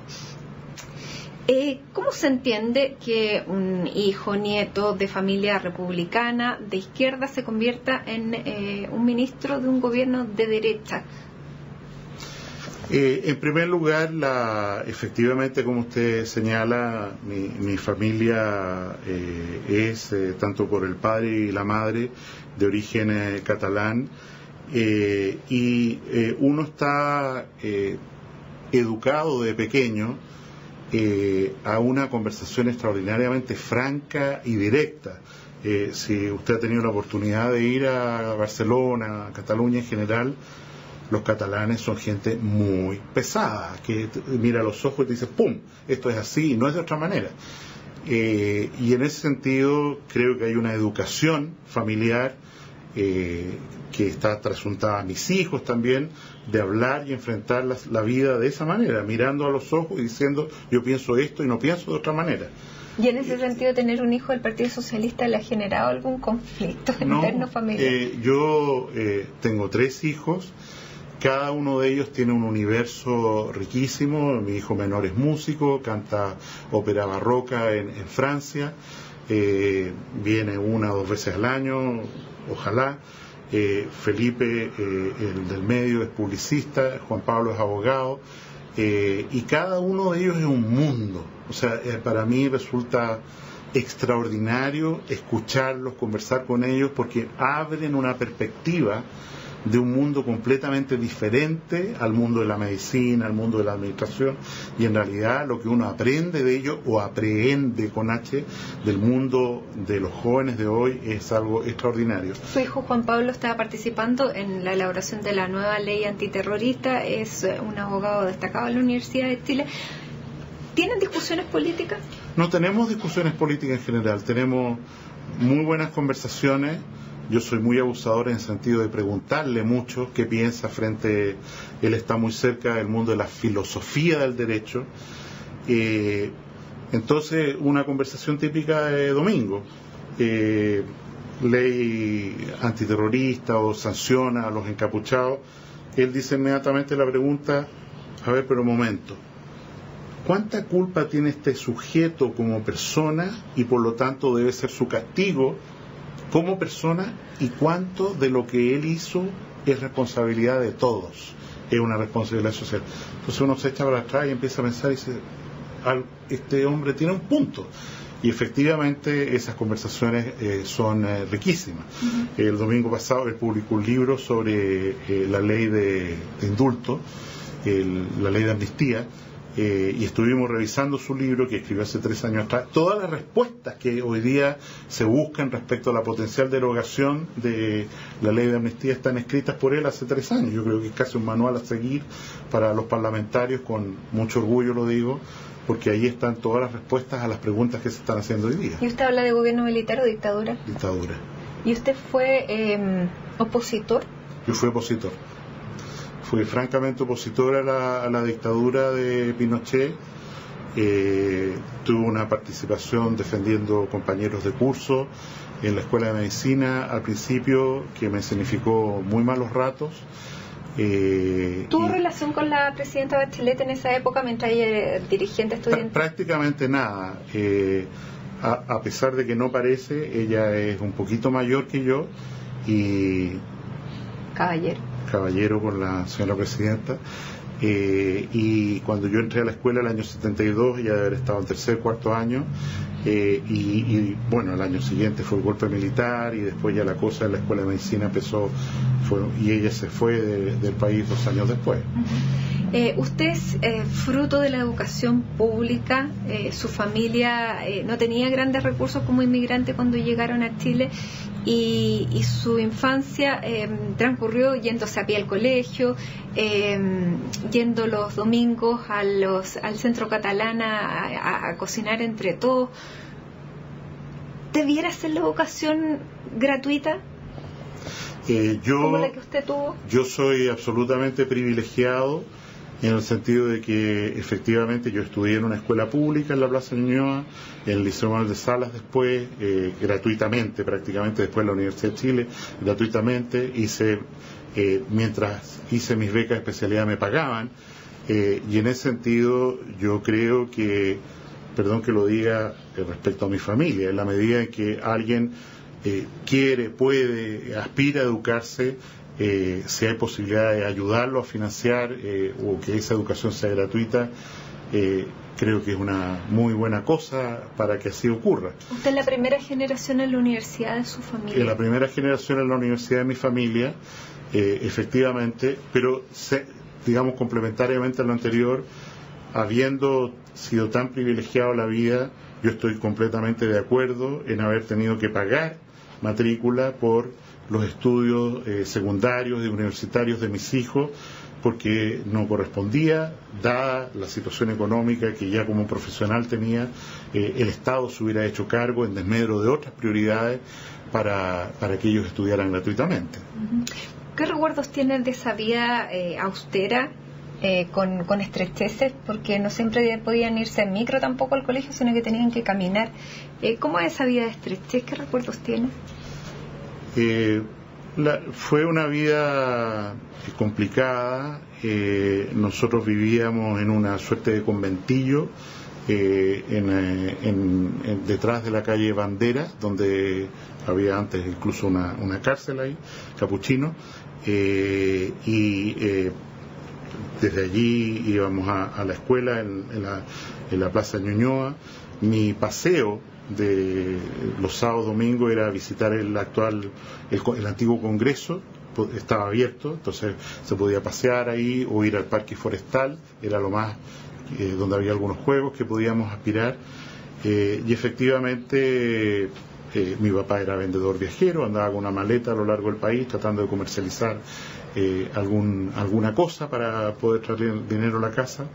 Speaker 1: ¿Cómo se entiende que un hijo, nieto de familia republicana de izquierda se convierta en un ministro de un gobierno de derecha?
Speaker 2: En primer lugar, efectivamente, como usted señala, mi familia es, tanto por el padre y la madre, de origen catalán, y uno está educado de pequeño a una conversación extraordinariamente franca y directa. Si usted ha tenido la oportunidad de ir a Barcelona, a Cataluña en general, los catalanes son gente muy pesada, que mira a los ojos y te dice, ¡pum!, esto es así y no es de otra manera. Y en ese sentido creo que hay una educación familiar que está trasuntada a mis hijos también, de hablar y enfrentar la vida de esa manera, mirando a los ojos y diciendo, yo pienso esto y no pienso de otra manera.
Speaker 1: ¿Y en ese sentido tener un hijo del Partido Socialista le ha generado algún conflicto interno familiar?
Speaker 2: Yo tengo 3 hijos cada uno de ellos tiene un universo riquísimo. Mi hijo menor es músico, canta ópera barroca en Francia, viene 1 o 2 veces al año, ojalá. Felipe, el del medio, es publicista, Juan Pablo es abogado, y cada uno de ellos es un mundo. O sea, para mí resulta extraordinario escucharlos, conversar con ellos, porque abren una perspectiva de un mundo completamente diferente al mundo de la medicina, al mundo de la administración, y en realidad lo que uno aprende de ellos, o aprehende con H, del mundo de los jóvenes de hoy, es algo extraordinario.
Speaker 1: Su hijo Juan Pablo estaba participando en la elaboración de la nueva ley antiterrorista, es un abogado destacado en la Universidad de Chile. ¿Tienen discusiones políticas?
Speaker 2: No tenemos discusiones políticas en general, tenemos muy buenas conversaciones. Yo soy muy abusador en el sentido de preguntarle mucho qué piensa frente. Él está muy cerca del mundo de la filosofía del derecho. Entonces, una conversación típica de domingo. Ley antiterrorista o sanciona a los encapuchados. Él dice inmediatamente la pregunta: a ver, pero un momento, ¿cuánta culpa tiene este sujeto como persona y por lo tanto debe ser su castigo como persona, y cuánto de lo que él hizo es responsabilidad de todos, es una responsabilidad social? Entonces uno se echa para atrás y empieza a pensar y dice: este hombre tiene un punto. Y efectivamente esas conversaciones son riquísimas. Uh-huh. El domingo pasado él publicó un libro sobre la ley de indulto, la ley de amnistía, y estuvimos revisando su libro que escribió hace 3 años atrás. Todas las respuestas que hoy día se buscan respecto a la potencial derogación de la ley de amnistía están escritas por él hace 3 años. Yo creo que es casi un manual a seguir para los parlamentarios, con mucho orgullo lo digo, porque ahí están todas las respuestas a las preguntas que se están haciendo hoy día.
Speaker 1: ¿Y usted habla de gobierno militar o dictadura?
Speaker 2: Dictadura.
Speaker 1: ¿Y usted fue opositor?
Speaker 2: Yo fui opositor. Fui francamente opositor a la dictadura de Pinochet. Tuve una participación defendiendo compañeros de curso en la Escuela de Medicina al principio, que me significó muy malos ratos.
Speaker 1: ¿Tuvo relación con la presidenta Bachelet en esa época mientras ella era dirigente estudiantil?
Speaker 2: Prácticamente nada. A pesar de que no parece, ella es un poquito mayor que yo y... Caballero con la señora presidenta. Y cuando yo entré a la escuela el año 72, ella debe haber estado en 3er, 4º año, y bueno, el año siguiente fue el golpe militar, y después ya la cosa en la escuela de medicina empezó, y ella se fue del país 2 años después.
Speaker 1: Usted es fruto de la educación pública. Su familia no tenía grandes recursos como inmigrante cuando llegaron a Chile, y su infancia transcurrió yéndose a pie al colegio, yendo los domingos al centro catalán a cocinar entre todos. ¿Debiera ser la educación gratuita como la que usted tuvo?
Speaker 2: Yo soy absolutamente privilegiado en el sentido de que efectivamente yo estudié en una escuela pública en la Plaza Ñuñoa, en el Liceo Manuel de Salas después, gratuitamente prácticamente, después en la Universidad de Chile, gratuitamente. Mientras hice mis becas de especialidad me pagaban, y en ese sentido yo creo que, perdón que lo diga respecto a mi familia, en la medida en que alguien quiere, puede, aspira a educarse, si hay posibilidad de ayudarlo a financiar o que esa educación sea gratuita, creo que es una muy buena cosa para que así ocurra.
Speaker 1: ¿Usted es la primera generación en la universidad de su familia?
Speaker 2: Es la primera generación en la universidad de mi familia, efectivamente, pero digamos complementariamente a lo anterior, habiendo sido tan privilegiado la vida, yo estoy completamente de acuerdo en haber tenido que pagar matrícula por los estudios secundarios y universitarios de mis hijos, porque no correspondía, dada la situación económica que ya como profesional tenía. El Estado se hubiera hecho cargo en desmedro de otras prioridades para que ellos estudiaran gratuitamente.
Speaker 1: ¿Qué recuerdos tienen de esa vida austera, con estrecheces, porque no siempre podían irse en micro tampoco al colegio, sino que tenían que caminar? ¿Cómo es esa vida de estrechez? ¿Qué recuerdos tienen?
Speaker 2: Fue una vida complicada. Nosotros vivíamos en una suerte de conventillo detrás de la calle Banderas, donde había antes incluso una cárcel ahí, Capuchino, y desde allí íbamos a la escuela en la Plaza Ñuñoa. Mi paseo de los sábados domingos era visitar el antiguo Congreso. Estaba abierto, entonces se podía pasear ahí o ir al Parque Forestal, era lo más donde había algunos juegos que podíamos aspirar, y efectivamente mi papá era vendedor viajero, andaba con una maleta a lo largo del país tratando de comercializar alguna cosa para poder traer dinero a la casa.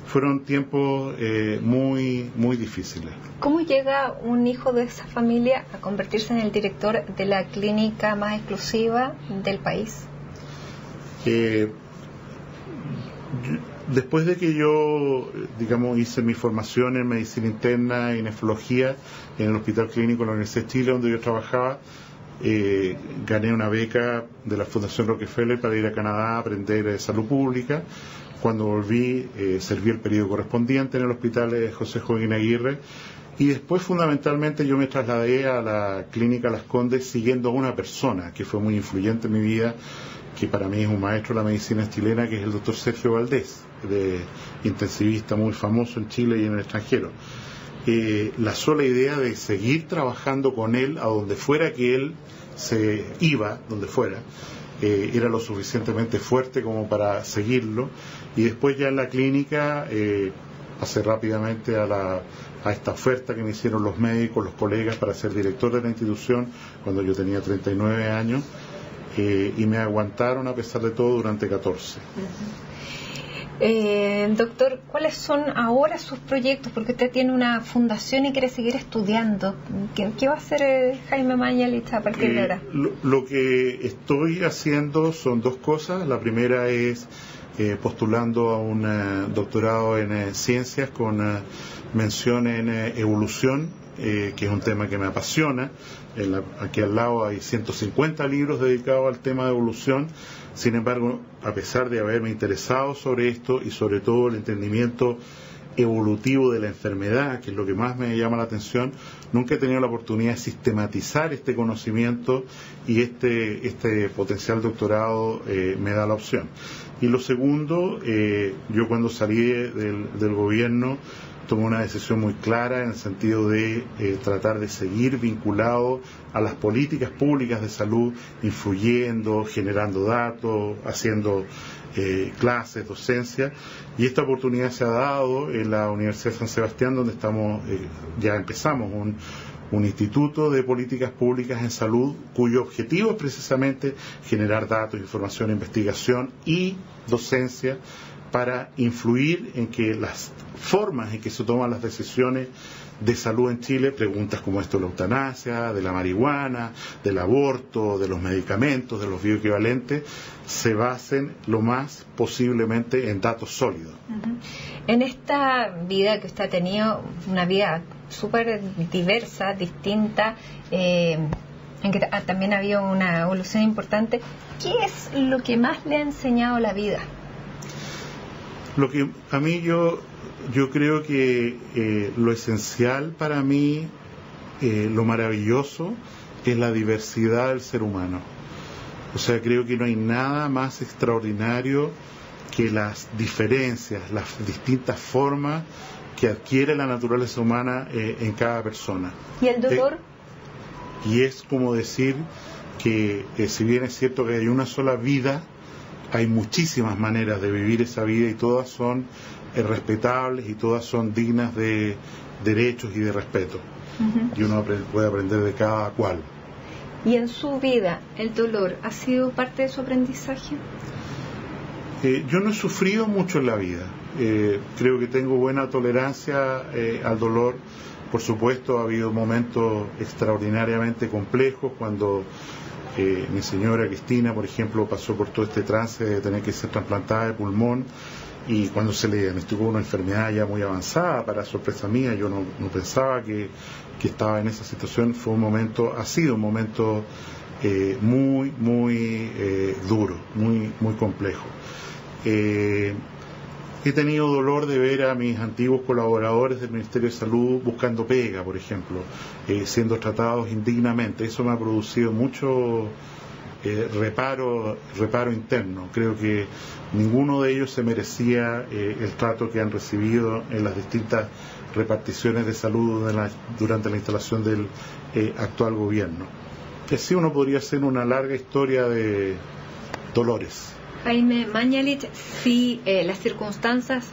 Speaker 2: Fueron tiempos muy, muy difíciles.
Speaker 1: ¿Cómo llega un hijo de esa familia a convertirse en el director de la clínica más exclusiva del país?
Speaker 2: Después de que yo, hice mi formación en medicina interna y nefrología en el Hospital Clínico de la Universidad de Chile, donde yo trabajaba, gané una beca de la Fundación Rockefeller para ir a Canadá a aprender salud pública. Cuando volví, serví el periodo correspondiente en el Hospital José Joaquín Aguirre, y después fundamentalmente yo me trasladé a la Clínica Las Condes siguiendo a una persona que fue muy influyente en mi vida, que para mí es un maestro de la medicina chilena, que es el doctor Sergio Valdés, intensivista muy famoso en Chile y en el extranjero. La sola idea de seguir trabajando con él a donde fuera que él se iba, donde fuera, era lo suficientemente fuerte como para seguirlo. Y después ya en la clínica pasé rápidamente a esta oferta que me hicieron los médicos, los colegas, para ser director de la institución cuando yo tenía 39 años, y me aguantaron a pesar de todo durante 14.
Speaker 1: Doctor, ¿cuáles son ahora sus proyectos? Porque usted tiene una fundación y quiere seguir estudiando. ¿Qué va a hacer Jaime Mañalich a partir de ahora?
Speaker 2: Lo que estoy haciendo son dos cosas. La primera es postulando a un doctorado en ciencias con mención en evolución, que es un tema que me apasiona. Aquí al lado hay 150 libros dedicados al tema de evolución. Sin embargo, a pesar de haberme interesado sobre esto y sobre todo el entendimiento evolutivo de la enfermedad, que es lo que más me llama la atención, nunca he tenido la oportunidad de sistematizar este conocimiento, y este potencial doctorado me da la opción. Y lo segundo, yo cuando salí del gobierno tomé una decisión muy clara en el sentido de tratar de seguir vinculado a las políticas públicas de salud, influyendo, generando datos, haciendo clases, docencia, y esta oportunidad se ha dado en la Universidad de San Sebastián, donde ya empezamos un instituto de políticas públicas en salud, cuyo objetivo es precisamente generar datos, información, investigación y docencia para influir en que las formas en que se toman las decisiones de salud en Chile, preguntas como esto de la eutanasia, de la marihuana, del aborto, de los medicamentos, de los bioequivalentes, se basen lo más posiblemente en datos sólidos.
Speaker 1: En esta vida que usted ha tenido, una vida súper diversa, distinta, en que también ha habido una evolución importante, ¿qué es lo que más le ha enseñado la vida?
Speaker 2: Lo que a mí yo creo que lo esencial para mí, lo maravilloso, es la diversidad del ser humano. O sea, creo que no hay nada más extraordinario que las diferencias, las distintas formas que adquiere la naturaleza humana en cada persona.
Speaker 1: ¿Y el dolor?
Speaker 2: Y es como decir que si bien es cierto que hay una sola vida, hay muchísimas maneras de vivir esa vida, y todas son respetables y todas son dignas de derechos y de respeto. Y uno puede aprender de cada cual.
Speaker 1: ¿Y en su vida el dolor ha sido parte de su aprendizaje?
Speaker 2: Yo no he sufrido mucho en la vida. Creo que tengo buena tolerancia al dolor. Por supuesto, ha habido momentos extraordinariamente complejos cuando mi señora Cristina, por ejemplo, pasó por todo este trance de tener que ser trasplantada de pulmón, y cuando se le diagnosticó una enfermedad ya muy avanzada, para sorpresa mía, yo no pensaba que estaba en esa situación. Ha sido un momento muy duro, muy complejo. He tenido dolor de ver a mis antiguos colaboradores del Ministerio de Salud buscando pega, por ejemplo, siendo tratados indignamente. Eso me ha producido mucho reparo interno. Creo que ninguno de ellos se merecía el trato que han recibido en las distintas reparticiones de salud durante la instalación del actual gobierno. Que sí, uno podría hacer una larga historia de dolores.
Speaker 1: Jaime Mañalich, si las circunstancias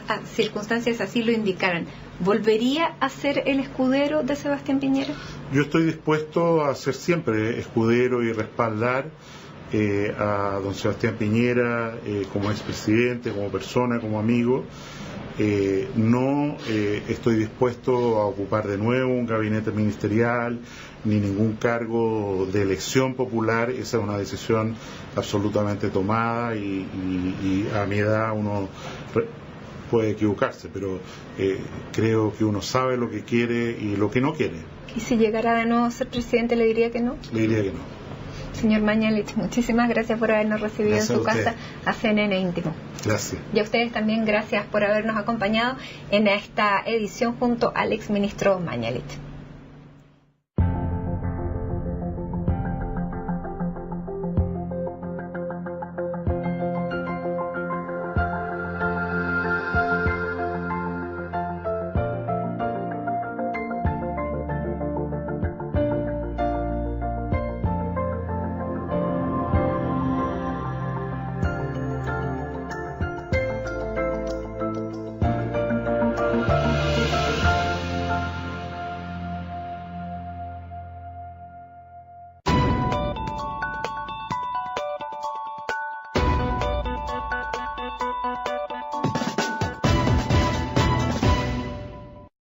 Speaker 1: así lo indicaran, ¿volvería a ser el escudero de Sebastián Piñera?
Speaker 2: Yo estoy dispuesto a ser siempre escudero y respaldar a don Sebastián Piñera como expresidente, como persona, como amigo. No estoy dispuesto a ocupar de nuevo un gabinete ministerial ni ningún cargo de elección popular. Esa es una decisión absolutamente tomada y a mi edad uno puede equivocarse, pero creo que uno sabe lo que quiere y lo que no quiere.
Speaker 1: ¿Y si llegara de nuevo a ser presidente le diría que no?
Speaker 2: Le diría que no.
Speaker 1: Señor Mañalich, muchísimas gracias por habernos recibido en su casa a CNN Íntimo.
Speaker 2: Gracias.
Speaker 1: Y a ustedes también gracias por habernos acompañado en esta edición junto al exministro Mañalich.